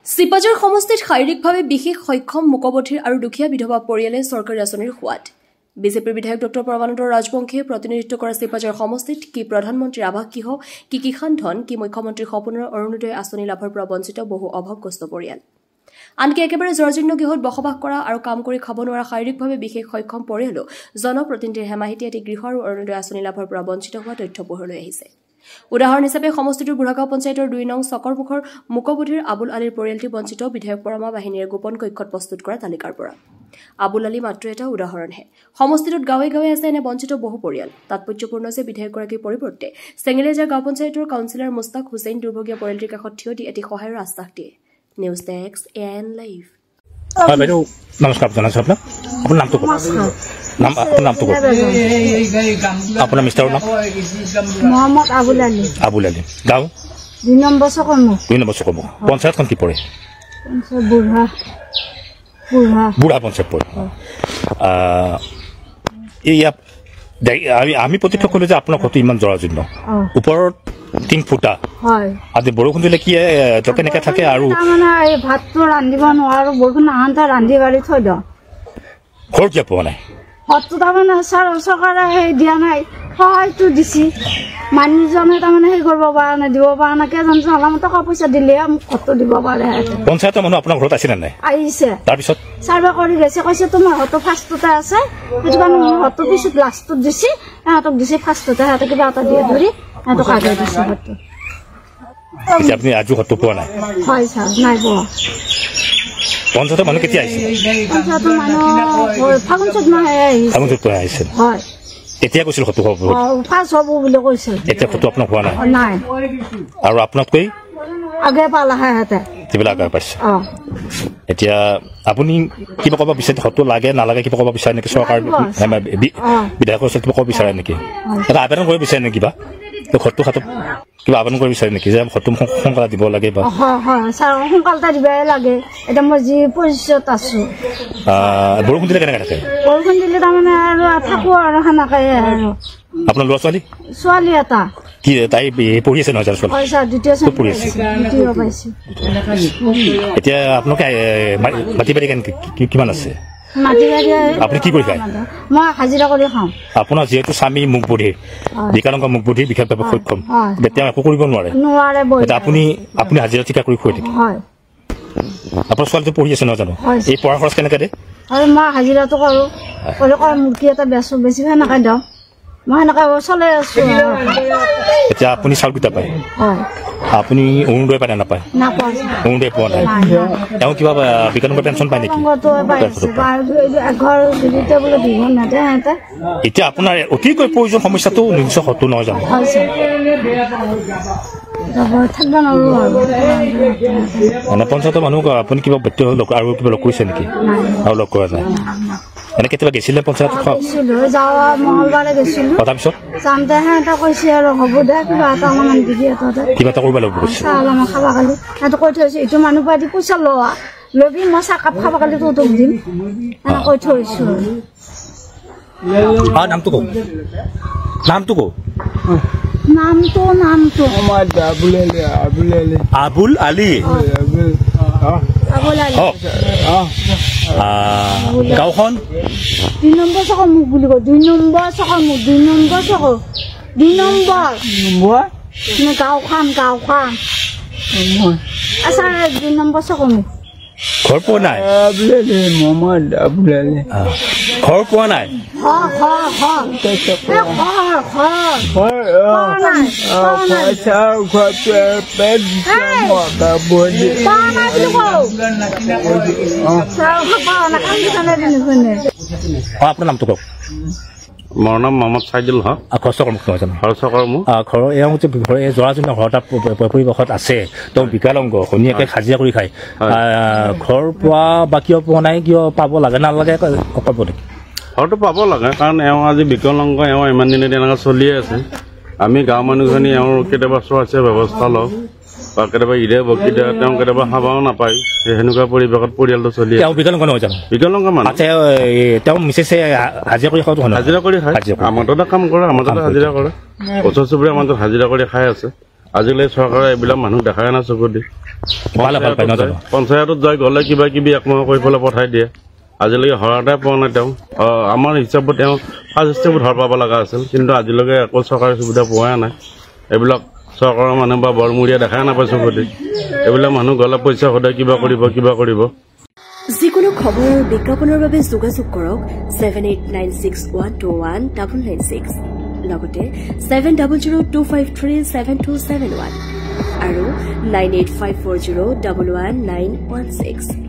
চিপাঝাৰ সমষ্টিত শাৰীৰিকভাৱে বিশেষ সক্ষম মুকবধিৰ আৰু দুখীয়া বিধৱা পৰিয়ালে চৰকাৰী আঁচনিৰ সোৱাদ বিজেপিৰ বিধায়ক ডক্টৰ পৰমানন্দ ৰাজবংশীয়ে প্ৰতিনিধিত্ব কৰা চিপাঝাৰ সমষ্টিত কি প্ৰধানমন্ত্ৰীৰ আৱাস গৃহ কি কিষাণ ধন কি মুখ্যমন্ত্ৰীৰ সপোনৰ অৰুণোদয় আঁচনি লাভৰ পৰা বঞ্চিত বহু অভাৱগ্ৰস্ত পৰিয়াল আনকি একেবাৰে জৰ্জীৰ্ণ গৃহত বসবাস কৰা আৰু কাম কৰি খাব নোৱাৰা শাৰীৰিকভাৱে বিশেষ সক্ষম পৰিয়ালো জনপ্ৰতিনিধিৰ হেমাহিতি এটি গৃহ আৰু অৰুণোদয় আঁচনি লাভৰ পৰা বঞ্চিত হোৱা তথ্য পোহৰলৈ আহিছে উদাহৰণ হিচাপে সমষ্টিটোৰ বুঢ়াগাঁও পঞ্চায়তৰ 2 নং চকৰমুখৰ মুকবধিৰ আবুল আলীৰ পৰিয়ালটি বঞ্চিত বিধায়ক পৰমা বাহিনীৰ গোপন কক্ষত প্ৰস্তুত কৰা তালিকাৰ পৰা আবুল আলী মাত্ৰ এটা উদাহৰণহে সমষ্টিটোত গাঁৱে গাঁৱে আছে এনে বঞ্চিত বহু পৰিয়াল তাৎপৰ্যপূৰ্ণ যে বিধায়কগৰাকীৰ পৰিৱৰ্তে চেঙেলীয়াজাৰ গাঁও পঞ্চায়তৰ কাউন্সিলৰ মুস্তাক হুছেইন দুৰ্ভগীয়া পৰিয়ালটিৰ কাষত থিয় দি এটি সহায়ৰ আশ্বাস দিয়ে নিউজ ডেস্ক এএন লাইভ বাইদেউ নমস্কাৰ জনাইছোঁ আপোনাক আপোনাৰ নামটো কওক নামটো কওক আপোনাৰ মিষ্টাৰৰ নাম মোহাম্মদ আবুল আলী গাঁও 2 নম্বৰ চকৰমুখ পঞ্চায়তখন কি পৰে বুঢ়া পঞ্চায়ত পৰে ইয়াত আমি প্ৰতিক্ষ কৰিলোঁ যে আপোনাৰ ঘৰটো ইমান জৰাজীৰ্ণ ওপৰত 3 ফুটা আজি বৰষুণ দিলে কি কেনেকৈ থাকে আৰু ভাতটো ৰান্ধিব নোৱাৰো বৰষুণ আহান্তা ৰান্ধি বাঢ়ি থৈ দিওঁ ঘৰ কিয় পোৱা নাই ঘৰটো তাৰমানে চৰকাৰে সেই দিয়া নাই সহায়টো দিছে মানুহজনে তাৰমানে সেই কৰিব পৰা নাই দিব পৰা নাই কেইজন অলপমান টকা পইচা দিলেহে মোক ঘৰটো দিব পাৰে পঞ্চায়তৰ মানুহ আপোনাৰ ঘৰত আছিলে নাই আহিছে তাৰপিছত চাৰ্ভে কৰি গৈছে কৈছে তোমাৰ ঘৰটো ফাৰ্ষ্টতে আছে সেইটো কাৰণে মোৰ ঘৰটো পিছত লাষ্টত দিছে সিহঁতক দিছে ফাৰ্ষ্টতে সিহঁতে কিবা এটা দিয়ে ধৰি সিহঁতক আগে দিছে ঘৰটো আপুনি আজি ঘৰটো পোৱা নাই হয় ছাৰ নাই পোৱা পঞ্চায়তৰ মানুহ কেতিয়া আহিছে পঞ্চায়তৰ মানুহ ফাগুন চ'ত মাহে আহিছে হয় এতিয়া কৈছিল ঘৰটো হ'ব ফাৰ্ষ্ট হ'ব বুলি কৈছিল এতিয়া ঘৰটো আপোনাক হোৱা নাই নাই আৰু আপোনাতকৈ আগে পালাহে সিহঁতে যিবিলাক আগে পাইছে এতিয়া আপুনি কিবা ক'ব বিচাৰে ঘৰটো লাগে নালাগে কিবা ক'ব বিচাৰে নেকি চৰকাৰ বিধায়কৰ ওচৰত কিবা ক'ব বিচাৰে নেকি এটা আবেদন কৰিব বিচাৰে নেকি কিবা ঘৰটো হাতত কিবা আবেদন কৰিব বিচাৰে নেকি যে ঘৰটো সোনকালে দিব লাগে বা ছাৰ সোনকালতে দিবই লাগে এতিয়া মই যি পজিশ্যনত আছো বৰষুণ দিলে কেনেকৈ থাকে বৰষুণ দিলে তাৰমানে আৰু থাকো আৰু সেনেকৈ আৰু আপোনাৰ ল'ৰা ছোৱালী এটা কি তাই পঢ়ি আছে নহয় ছোৱালী হয় ছাৰ দ্বিতীয় পঢ়ি আছে পাইছে এতিয়া আপোনালোকে মাটি বাৰী কিমান আছে আপুনি কি কৰি খায় মই হাজিৰা কৰি খাওঁ আপোনাৰ যিহেতু স্বামী মুখবধিৰ বিকলাংগ মুখবধিৰ বিশেষভাৱে সক্ষম তেওঁ একো কৰিব নোৱাৰে আপুনি হাজিৰা ঠিকা কৰি খুৱাই থাকে আপোনাৰ ছোৱালীটো পঢ়ি আছে নহয় জানো এই পঢ়া খৰচ কেনেকৈ দিয়ে মই হাজিৰাটো কৰোঁ মুৰ্গী এটা বেচো বেছি সেনেকৈ দিওঁ মই সেনেকৈ চলাই আছো এতিয়া আপুনি চাউল কেইটা পায় আপুনি অৰুণোদয় পায় নে নাপায় অৰুণোদয় পোৱা নাই তেওঁ কিবা বিকলাংগ পেঞ্চন পায় নেকি এতিয়া আপোনাৰ অতিকৈ প্ৰয়োজন সমস্যাটো নিশ্চয় ঘৰটো নহয় জানো মানে পঞ্চায়তৰ মানুহ আপুনি কিবা আৰু কিবা লগ কৰিছে নেকি আৰু লগ কৰা নাই এনে কেতিয়াবা গৈছিলে পঞ্চায়ত মঙলবাৰে গৈছিলো তাৰপিছত যাওঁতে সিহঁতে কৈছে আৰু হ'ব দে কিবা এটা অলপমান দিবি কিবা এটা কৰিব লাগিব কৈছে অলপমান খাব কালি সিহঁতে কৈ থৈছে এইটো মানুহ পাই পইচা লোৱা লবি মই চাহকাপ খাব কালি তোক দিম এনেকৈ কৈ থৈছো নামটো কওক আবুল আলী গাঁওখন 2 নম্বৰ চকৰমুখ বুলি কয় 2 নম্বৰ চকৰমুখ 2 নম্বৰ চকৰ 2 নম্বৰ গাঁওখন আচ্ছা 2 নম্বৰ চকৰমুখ ঘৰ পোৱা নাই ঘৰ পোৱা নাই আপোনাৰ নামটো কওক মোৰ নাম মহম্মদ চাইদুল হক চকৰমুখ নহয় জানো চকৰমুখ ঘৰৰ এওঁ যে জৰাজীৰ্ণ ঘৰ এটা পৰিৱেশত আছে তেওঁ বিকলাংগ ধুনীয়াকৈ হাজিৰা কৰি খায় ঘৰ পোৱা বা কিয় পোৱা নাই কিয় পাব লাগে নালাগে ক'ব নেকি ঘৰটো পাব লাগে কাৰণ এওঁ আজি বিকলাংগ এওঁ ইমান দিনে তেনেকৈ চলিয়ে আছে আমি গাঁৱৰ মানুহখিনি এওঁৰ কেতিয়াবা চোৱা চিতা ব্যৱস্থা লওঁ বা কেতিয়াবা ইদে বকিদে তেওঁ কেতিয়াবা খাবও নাপায় সেনেকুৱা পৰিৱেশত পৰিয়ালটো চলি তেওঁ বিকলাংগ নহয় জানো বিকলাংগ মানুহ তেওঁ মিছেছে হাজিৰা কৰি খাওঁতো হাজিৰা কৰি খায় আমাৰ তাতে কাম কৰে আমাৰ তাতে হাজিৰা কৰে ওচৰ চুবুৰীয়া আমাৰ তাত হাজিৰা কৰি খাই আছে আজিলৈ চৰকাৰে এইবিলাক মানুহ দেখাই নাই চকু দি পঞ্চায়তত যাই গ'লে কিবা কিবি একমাহ কৰি পেলাই পঠাই দিয়ে আজিলৈকে হৰাতে পোৱা নাই তেওঁ আমাৰ হিচাপত তেওঁ ফাৰ্ষ্ট ষ্টেপত হৰ পাব লগা আছিল কিন্তু আজিলৈকে একো চৰকাৰী সুবিধা পোৱাই নাই এইবিলাক চৰকাৰৰ মানুহ বা বৰমূৰীয়া দেখাই নাপায় চকু দি এইবিলাক মানুহ গ'লে পইচা সদায় কিবা কৰিব যিকোনো খবৰ আৰু বিজ্ঞাপনৰ বাবে যোগাযোগ কৰক 7896121996 লগতে 7002537271 আৰু 9854011916